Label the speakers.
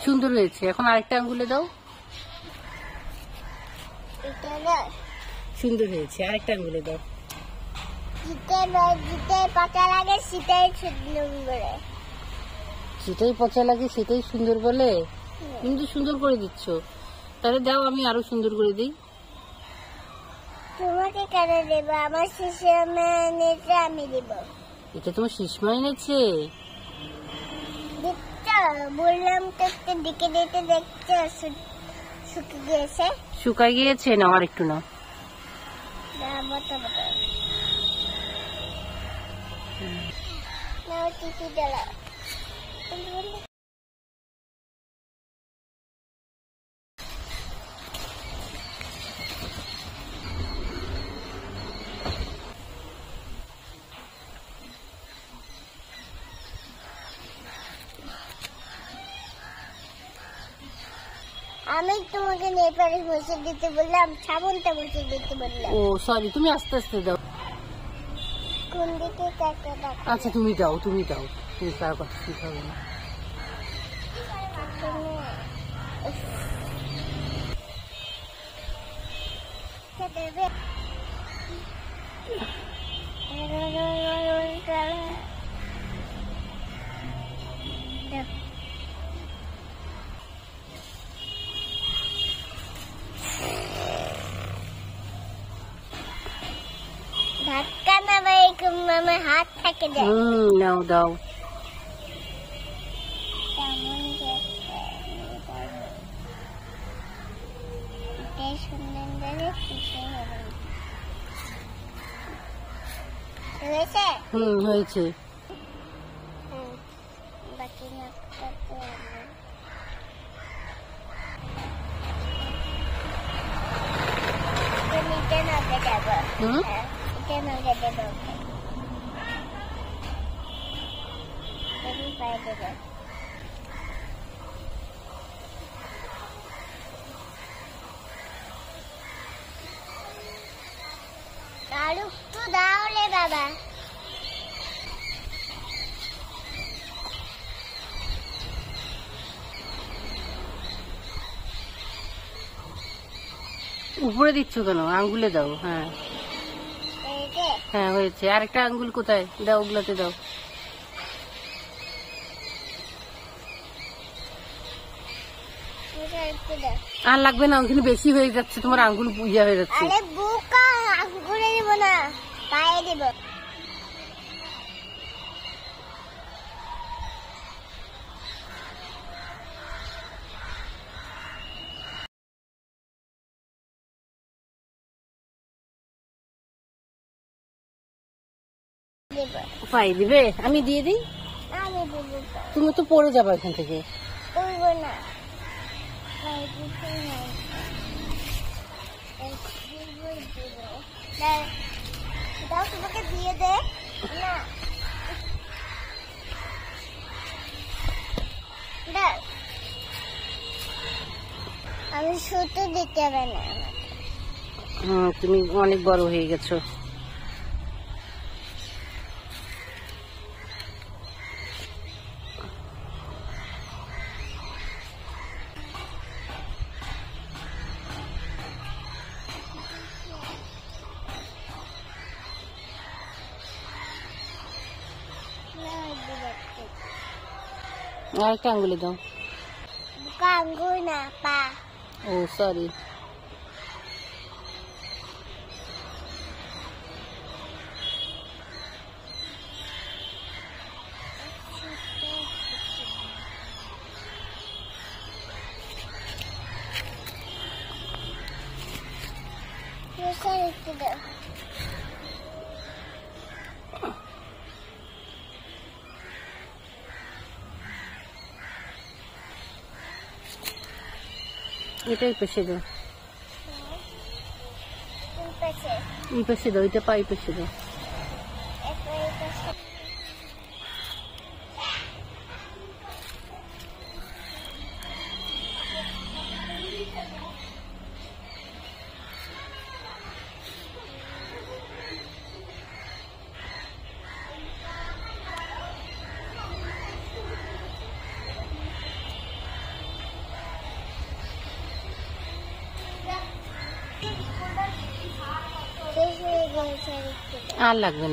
Speaker 1: সুন্দর হয়েছে। এখন আরেকটা আঙ্গুলে দাও। সুন্দর হয়েছে, আরেকটা আঙ্গুলে দাও।
Speaker 2: যেটাই পচা লাগে সেটাই সুন্দর বলে।
Speaker 1: যেটাই পচা লাগে সেটাই সুন্দর বলে? কিন্তু সুন্দর করে দিচ্ছ। তাহলে দাও, আমি আরো সুন্দর করে দিই।
Speaker 2: তোমাকে কেন দেবো? আমার শিশিমা এনেছে, আমি দেবো।
Speaker 1: এটা তোমার শিশমা এনেছে?
Speaker 2: দেখছো, বললাম তো একটু দিকে দিতে। দেখছো শুকিয়ে গিয়েছে।
Speaker 1: শুকায় গিয়েছে? না আর একটু নাও।
Speaker 2: টিপি দিলা। আমি তোমাকে নেপালে বসে দিতে বললাম, সাবনটা বসে দিতে বললাম।
Speaker 1: ও সরি, তুমি আস্তে আস্তে দাও।
Speaker 2: কোন দিকে কাটা দাও?
Speaker 1: আচ্ছা তুমি দাও, তুমি দাও, তুমি তার কথা ঠিক হবে না।
Speaker 2: ধাক্কা না ভাই, আমার হাত থেকে যায়।
Speaker 1: নাও দাও। হয়েছে।
Speaker 2: বাকি আরো একটু দাওলে বাবা।
Speaker 1: উপরে দিচ্ছ কেন? আঙ্গুলে দাও। হ্যাঁ হ্যাঁ হয়েছে। আরেকটা আঙ্গুল কোথায়? দাও, ওগুলাতে দাও। আর লাগবে না, ওখানে বেশি হয়ে যাচ্ছে, তোমার আঙ্গুল ইয়া হয়ে যাচ্ছে।
Speaker 2: আরে বুকা, আঙ্গুলে দিব না, পায়ে দিব।
Speaker 1: পায়ে দিবে? আমি দিয়ে দিই।
Speaker 2: আমি দিব।
Speaker 1: তুমি তো পড়ে যাবে এখান থেকে।
Speaker 2: করব না, দাও, তোমাকে দিয়ে দে না। আমি শুতে দিতে হবে না।
Speaker 1: তুমি অনেক বড় হয়ে গেছো। আরেকটা আঙ্গুলে দাও।
Speaker 2: আঙ্গুল না, পা।
Speaker 1: ও সরি। এটাই পেশে দাও। এই পাশে দাও, এটা পাই পাশে দাও।
Speaker 2: হয়েছে আর একটু দাও।
Speaker 1: আর লাগবে না।